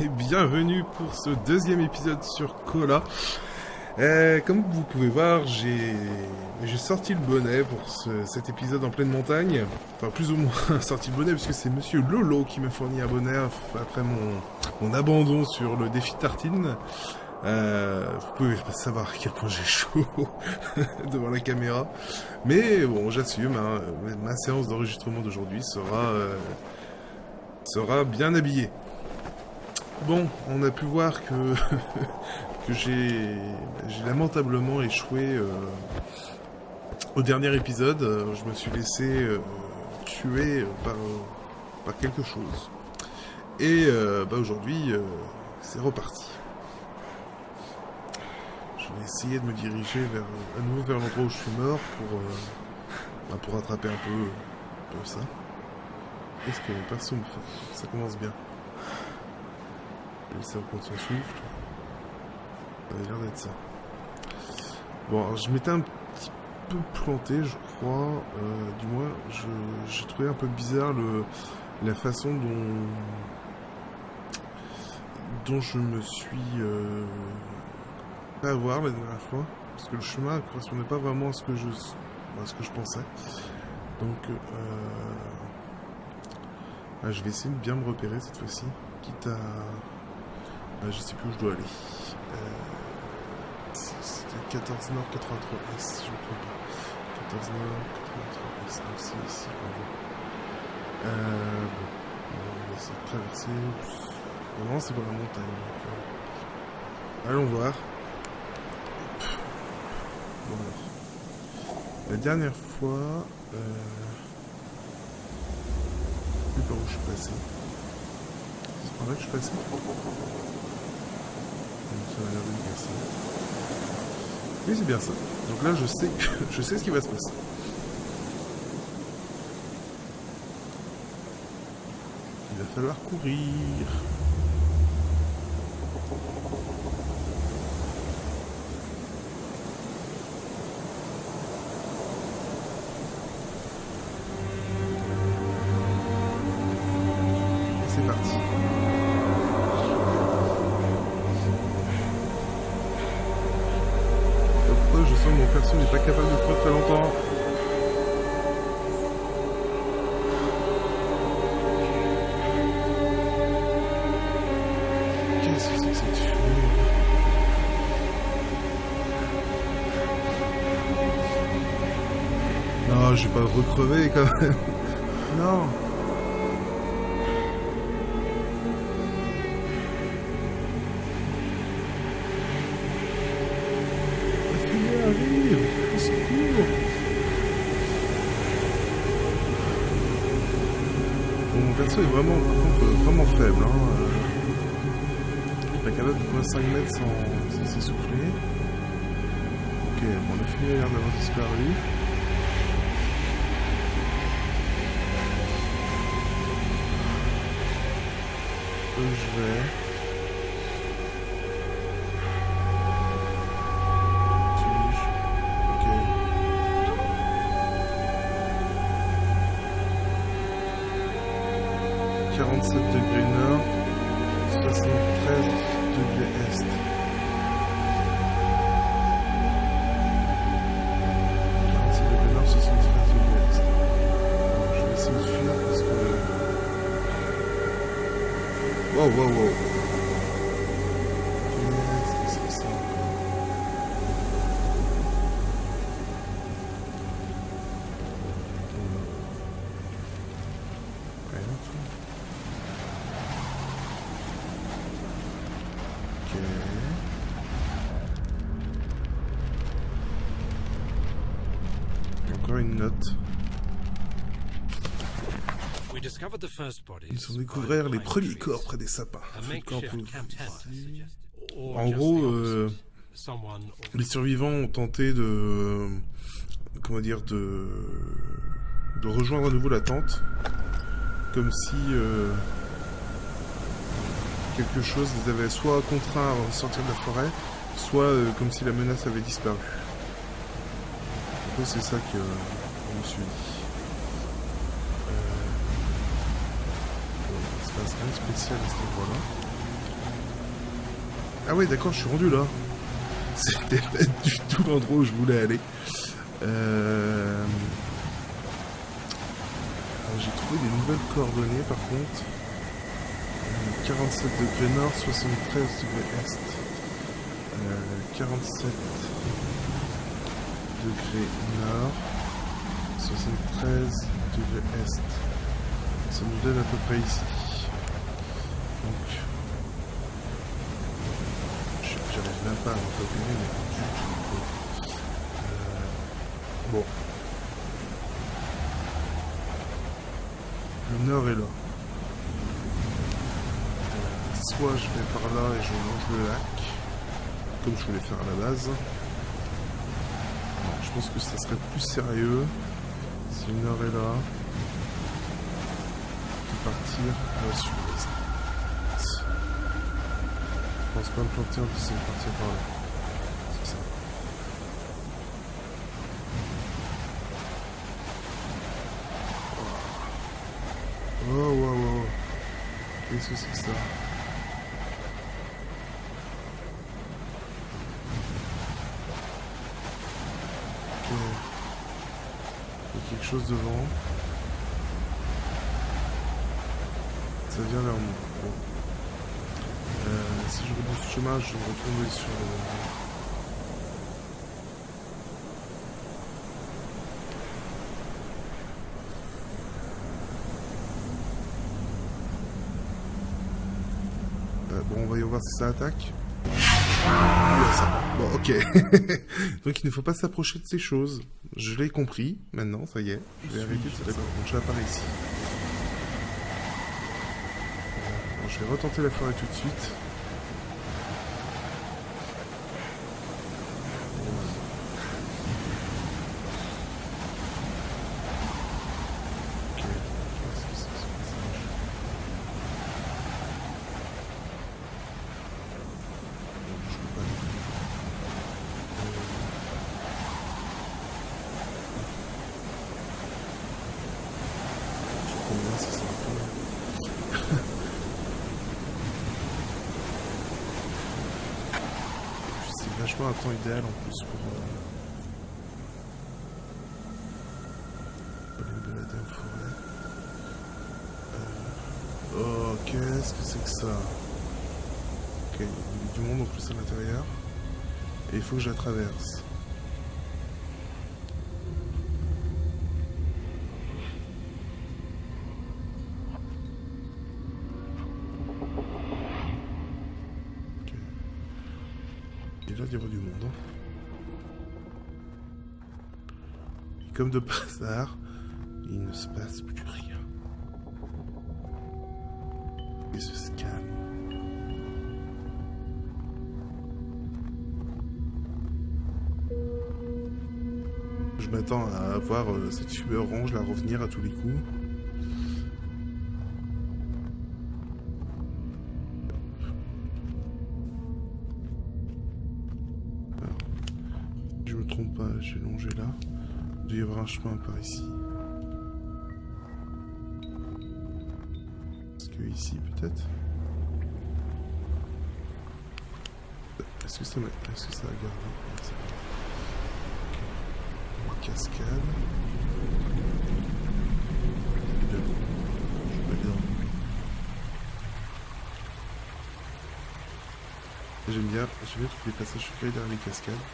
et bienvenue pour ce deuxième épisode sur Kola. Comme vous pouvez voir, j'ai sorti le bonnet pour cet épisode en pleine montagne. Enfin, plus ou moins sorti le bonnet, puisque c'est Monsieur Lolo qui m'a fourni un bonnet après mon abandon sur le défi tartine. Vous pouvez pas savoir à quel point j'ai chaud devant la caméra. Mais bon, j'assume, hein, ma séance d'enregistrement d'aujourd'hui sera bien habillée. Bon, on a pu voir que j'ai lamentablement échoué au dernier épisode. Je me suis laissé tuer par quelque chose. Et aujourd'hui, c'est reparti. Je vais essayer de me diriger à nouveau vers l'endroit où je suis mort pour rattraper un peu ça. Qu'est-ce que perso me fait? Ça commence bien. Je vais laisser reprendre son souffle. Ça a l'air d'être ça. Bon, alors, je m'étais un petit peu planté, je crois. Du moins, j'ai trouvé un peu bizarre la façon dont je me suis fait avoir la dernière fois. Parce que le chemin ne correspondait pas vraiment à ce que je pensais. Donc, je vais essayer de bien me repérer cette fois-ci. Quitte à... je sais plus où je dois aller. C'était 14 Nord 83 Est, si je ne me trompe pas. 14 Nord 83 Est, donc c'est ici qu'on va. Bon, on va essayer de traverser. Non, c'est pas la montagne. Donc, allons voir. Bon, alors. La dernière fois, je sais plus par où je suis passé. C'est par là que je suis passé? Ça a l'air de bien ça. Oui, c'est bien ça. Donc là, je sais ce qui va se passer. Il va falloir courir. Et c'est parti. Je sens que mon perso n'est pas capable de courir très longtemps. Qu'est-ce que c'est que cette fumée? Non, je vais pas recrever quand même. Non. Arrive, au secours. Bon, mon perso est vraiment faible. Hein. Il est pas capable de courir 5 mètres sans s'essouffler. Ok, bon, la fumée a l'air d'avoir disparu. Où je vais? « 47 degrés nord, 73 degrés est. » 47 degrés nord, 73 degrés est. Alors, je vais essayer de fuir parce que... Wow. Qu'est-ce que c'est ça? Encore une note. Ils ont découvert les premiers corps près des sapins. En gros, les survivants ont tenté de rejoindre à nouveau la tente, comme si quelque chose les avait soit contraints à sortir de la forêt, soit comme si la menace avait disparu. C'est ça que je me suis dit. Il se passe rien de spécial à cet endroit-là. Ah ouais, d'accord, je suis rendu là. C'était pas du tout l'endroit où je voulais aller. Alors, j'ai trouvé des nouvelles coordonnées par contre. 47 degrés nord, 73 degrés est. 47 degrés nord, 73 degrés est. Ça nous donne à peu près ici. Donc, j'arrive même pas à me calculer, mais du tout. Bon. Le nord est là. Soit je vais par là et je longe le lac, comme je voulais faire à la base. Alors, je pense que ça serait plus sérieux si le nord est là, de partir à la sud-est. Je pense pas me planter en disant de partir par là. C'est ça. Oh, wow, wow. Qu'est-ce que c'est que ça? Ok. Il y a quelque chose devant. Ça vient vers moi. Bon. Si je rebrousse le chemin, je vais me retrouver sur le... Bon, on va y voir si ça attaque. Ça. Bon, ok. Donc il ne faut pas s'approcher de ces choses. Je l'ai compris. Maintenant, ça y est. Je vais arrêter de ça. Donc j'apparais ici. Bon, je vais retenter la forêt tout de suite. Un temps idéal en plus pour aller me balader en forêt. Oh, qu'est-ce que c'est que ça? Ok, il y a du monde en plus à l'intérieur. Et il faut que je la traverse. Il a l'air d'y avoir du monde. Et comme de par hasard, il ne se passe plus rien. Et se calme. Je m'attends à voir cette fumée orange là revenir à tous les coups. Je me trompe pas, j'ai longé là. Il doit y avoir un chemin par ici. Est-ce que ici peut-être? Est-ce que ça a gardé? Une cascade. Je vais aller dans le... J'aime bien tous les passages secrets derrière les cascades.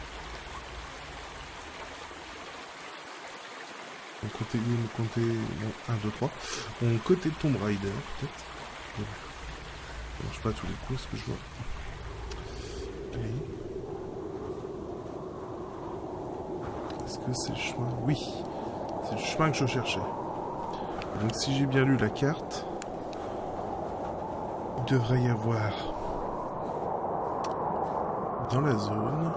On continue, on comptait... Bon, 1, 2, 3. On côté Tomb Raider, peut-être. Ça marche pas à tous les coups, ce que je vois. Oui. Est-ce que c'est le chemin? Oui. C'est le chemin que je cherchais. Donc si j'ai bien lu la carte, il devrait y avoir... dans la zone...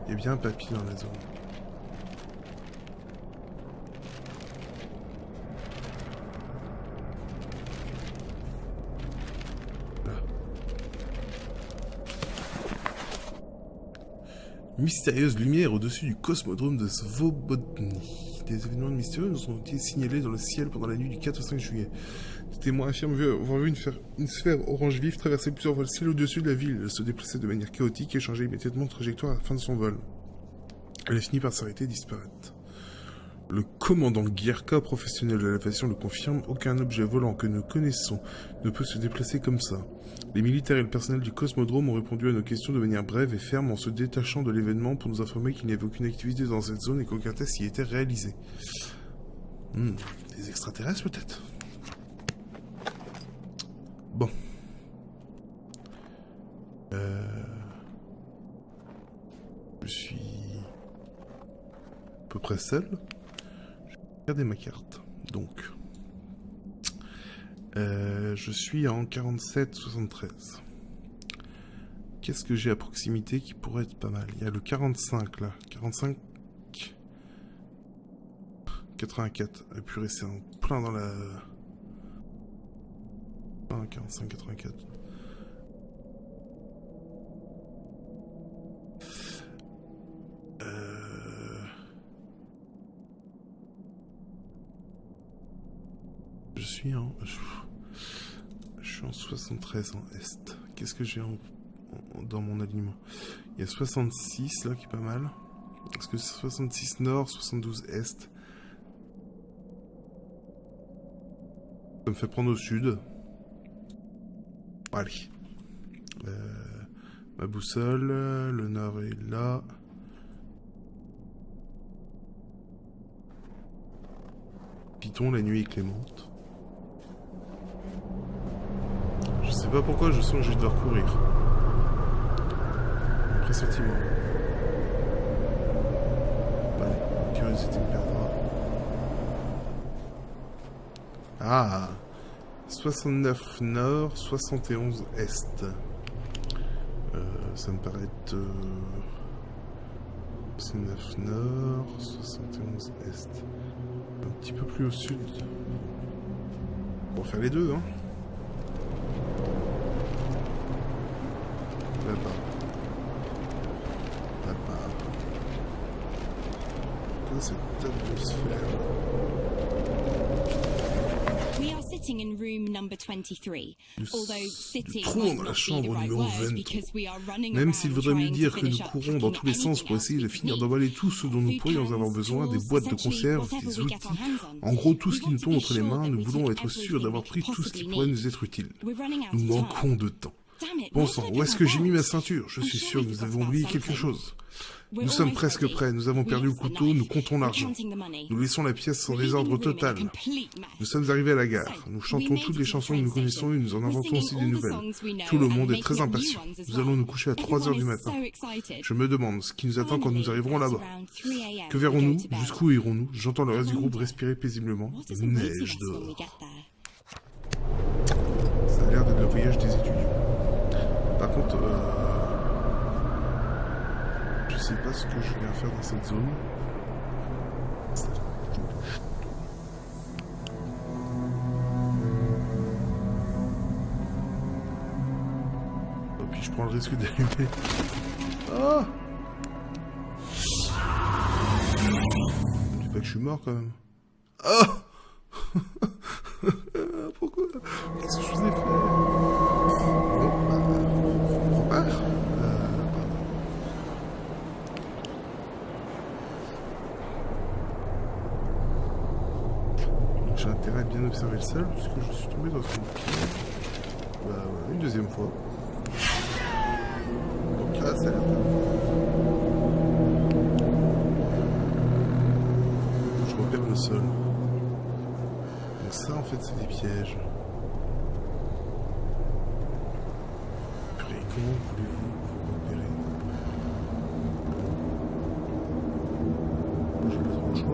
Il y a bien un papy dans la zone. Là. Mystérieuse lumière au-dessus du cosmodrome de Svobodny. Des événements mystérieux nous ont été signalés dans le ciel pendant la nuit du 4 au 5 juillet. Des témoins affirment avoir vu une sphère orange vif traverser plusieurs vols ciel au-dessus de la ville. Elle se déplaçait de manière chaotique et changeait immédiatement de trajectoire à la fin de son vol. Elle a fini par s'arrêter et disparaître. Le commandant Gierka, professionnel de l'aviation, le confirme, aucun objet volant que nous connaissons ne peut se déplacer comme ça. Les militaires et le personnel du Cosmodrome ont répondu à nos questions de manière brève et ferme en se détachant de l'événement pour nous informer qu'il n'y avait aucune activité dans cette zone et qu'aucun test y était réalisé. Des extraterrestres peut-être ? Bon. Je suis à peu près seul. Regardez ma carte. Donc, je suis en 47-73. Qu'est-ce que j'ai à proximité qui pourrait être pas mal? Il y a le 45 là. 45... 84. Et purée, c'est en plein dans la... 45-84. Je suis en 73 en Est. Qu'est-ce que j'ai dans mon alignement? Il y a 66 là qui est pas mal. Est-ce que c'est 66 Nord, 72 Est? Ça me fait prendre au Sud. Allez. Ma boussole, le Nord est là. Python, la nuit est clémente. Je sais pas pourquoi, je sens que je vais devoir courir. Pressentiment. Bah, curiosité me perdra. Ah, 69 Nord, 71 Est. Ça me paraît être... 69 Nord, 71 Est. Un petit peu plus au sud. On va faire les deux, hein. Là-bas. Là-bas. Quoi cette atmosphère? We are sitting in room number 23. Although sitting courons dans la chambre numéro 23. Même s'il voudrait mieux dire que nous courons dans tous les sens pour essayer de finir d'emballer tout ce dont nous pourrions avoir besoin, des boîtes de conserve, des outils, en gros tout ce qui nous tombe entre les mains, nous voulons être sûrs d'avoir pris tout ce qui pourrait nous être utile. Nous manquons de temps. Bon sang, où est-ce que j'ai mis ma ceinture? Je suis sûr que nous avons oublié quelque chose. Nous sommes presque prêts, nous avons perdu le couteau, nous comptons l'argent. Nous laissons la pièce en désordre total. Nous sommes arrivés à la gare. Nous chantons toutes les chansons que nous connaissons et nous en inventons aussi des nouvelles. Tout le monde est très impatient. Nous allons nous coucher à 3 heures du matin. Je me demande ce qui nous attend quand nous arriverons là-bas. Que verrons-nous? Jusqu'où irons-nous? J'entends le reste du groupe respirer paisiblement. Neige dehors. Ça a l'air d'être le voyage des étudiants. Par contre, je sais pas ce que je viens faire dans cette zone. Et puis je prends le risque d'allumer. Ah! Je dis pas que je suis mort quand même. Ah! Pourquoi? Qu'est-ce que je vous ai fait? Bon, on repart. J'ai intérêt à bien observer le sol puisque je suis tombé dans une pièce. Bah ouais, une deuxième fois. Donc là, ça a l'air de... Je repère le sol. Donc ça, en fait, c'est des pièges. Purée, comment voulez-vous vous repérer? Moi, j'ai pas trop le choix, hein.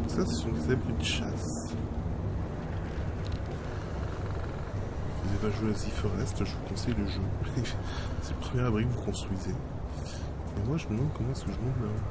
Ça, ce sont des abris de chasse. Vous n'avez pas joué à The Forest, je vous conseille le jeu. C'est le premier abri que vous construisez. Et moi, je me demande comment est-ce que je monte là-haut.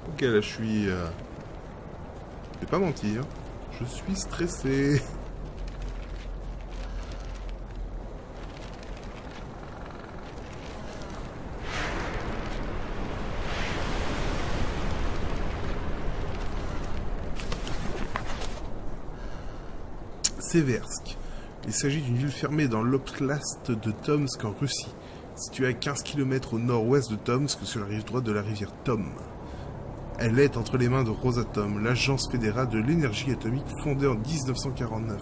Ok, là, je suis... Je vais pas mentir. Je suis stressé. Seversk. Il s'agit d'une ville fermée dans l'oblast de Tomsk en Russie, située à 15 km au nord-ouest de Tomsk sur la rive droite de la rivière Tom. Elle est entre les mains de Rosatom, l'agence fédérale de l'énergie atomique fondée en 1949.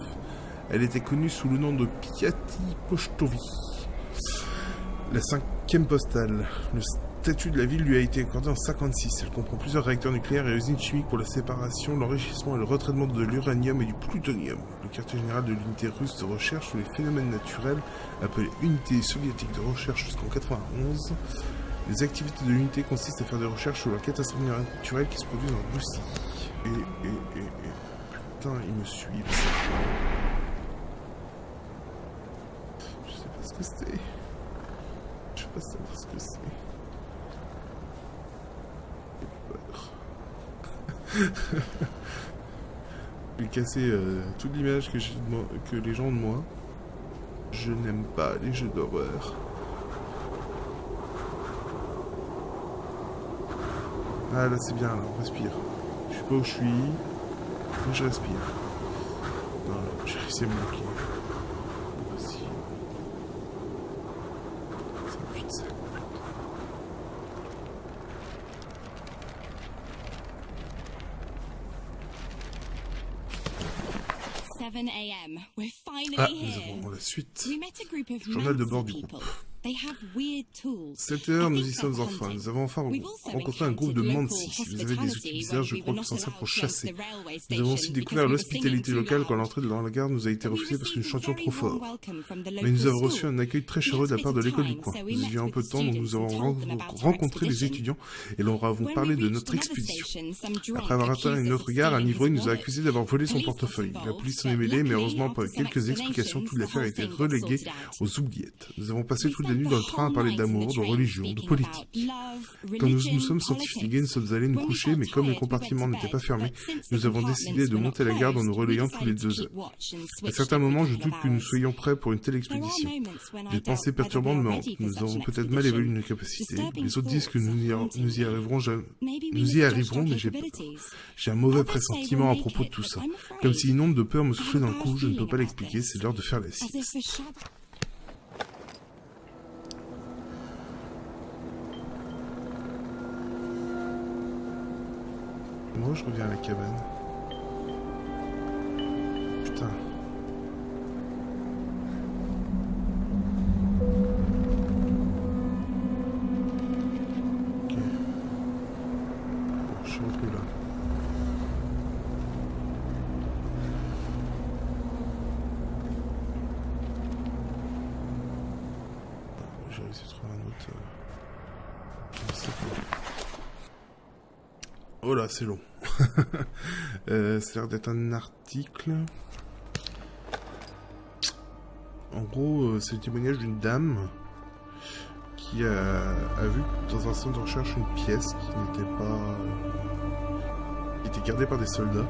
Elle était connue sous le nom de Piati Pochtovi. La cinquième postale. Le statut de la ville lui a été accordé en 1956. Elle comprend plusieurs réacteurs nucléaires et usines chimiques pour la séparation, l'enrichissement et le retraitement de l'uranium et du plutonium. Le quartier général de l'unité russe de recherche sur les phénomènes naturels, appelée Unité soviétique de recherche jusqu'en 1991. Les activités de l'unité consistent à faire des recherches sur la catastrophe naturelle qui se produisent en Russie. Putain, ils me suivent. Je sais pas ce que c'est. Je veux pas savoir ce que c'est. J'ai peur. Je vais casser toute l'image que les gens ont de moi. Je n'aime pas les jeux d'horreur. Ah là c'est bien, là, on respire. Je sais pas où je suis, mais je respire. Non, là, j'ai réussi à me bloquer. Voici. Ça me fait de ça. 7 a.m. We're finally Ah, here. nous avons la suite. We met a group of Journal de bord mountain du people. groupe. They have weird tools. 7 heures, I nous think y they're sommes enfin. hunting. Nous avons enfin We've also rencontré un groupe de encountered Mansi. local Ils avaient des outils hospitality bizarres, je when we crois were qu'ils s'en not servent pour allowed past chasser. the railway Nous avons aussi station découvert because we were singing l'hospitalité too locale quand loud. l'entrée dans la gare nous a été We refusée parce qu'une received a chanson very trop warm fort. welcome from the Mais nous local avons reçu school. un accueil très We chaleureux de had la part de a bit of l'école du time, coin. so we Nous y met avions un with peu the de temps, donc nous students and avons told them about our rencontré les expedition. étudiants et leur avons When parlé we de reached notre another expédition. station, some drunk Après avoir atteint accused une us autre of gare, un stealing his ivrogne nous a wallet. accusé d'avoir volé son Police got portefeuille. La involved, police s'en but est mêlée, mais luckily, heureusement, après after some quelques explications, explanations, toute the l'affaire a whole été thing got reléguée sorted out. aux oubliettes. Nous avons passé We toute la spent nuit the dans le train à whole parler night in d'amour, the de train religion, de speaking politique. about love, Quand nous religion, sommes sortis fatigués, nous politics. sommes allés nous When we coucher, felt mais comme les tired, we went compartiments to n'étaient bed, pas fermés, but since the nous avons décidé de compartments were monter not la garde en nous closed, we relayant tous les decided to 2 heures. keep watch and À switched certains every moments, je couple of doute que nous hours. soyons prêts pour une telle There are expédition. moments when I Des doubt pensées whether we perturbantes, are mais ready for nous such avons an peut-être mal évalué expedition. nos capacités. Disturbing Les autres disent que thoughts nous haunting y me. arriverons jamais. Maybe we Nous y misjudged arriverons, our mais j'ai peur. capabilities. J'ai un mauvais Others say we'll pressentiment à make propos de it, tout but ça. I'm afraid. Comme si une onde de peur me I soufflait have dans a le bad cou, je ne peux feeling pas about l'expliquer, this. c'est l'heure de faire la As if sieste. the shadow... Moi, je reviens à la cabane. Putain. Ok. Bon, je suis retrouvé là. Bon, j'ai réussi à trouver un autre... je sais pas. Oh là, c'est long. Ça a l'air d'être un article. En gros, c'est le témoignage d'une dame qui a vu dans un centre de recherche une pièce qui n'était pas... qui était gardée par des soldats.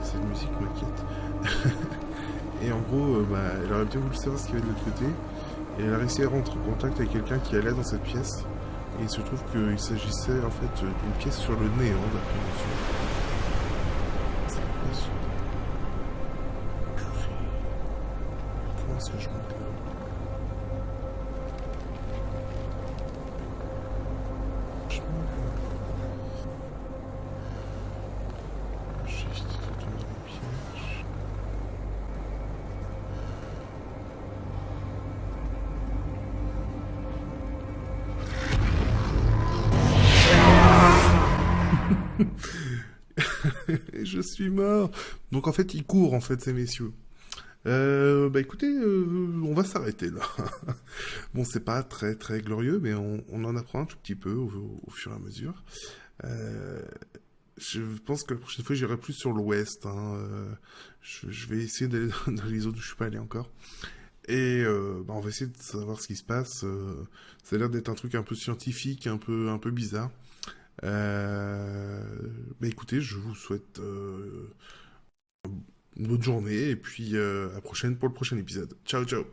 Et cette musique m'inquiète. Et en gros, elle aurait bien voulu savoir ce qu'il y avait de l'autre côté. Et elle a réussi à rentrer en contact avec quelqu'un qui allait dans cette pièce. Et il se trouve qu'il s'agissait en fait d'une pièce sur le néant, d'après monsieur. C'est quoi ce... Purée. Comment est-ce que je monte là? Je monte là. J'ai évité de tomber dans le piège. Je suis mort. Donc en fait, ils courent en fait ces messieurs. Écoutez, on va s'arrêter là. Bon, c'est pas très très glorieux, mais on en apprend un tout petit peu au fur et à mesure. Je pense que la prochaine fois, j'irai plus sur l'ouest. Hein. Je vais essayer d'aller dans les zones où je suis pas allé encore. Et on va essayer de savoir ce qui se passe. Ça a l'air d'être un truc un peu scientifique, un peu bizarre. Écoutez, je vous souhaite une bonne journée et puis à la prochaine pour le prochain épisode. Ciao, ciao.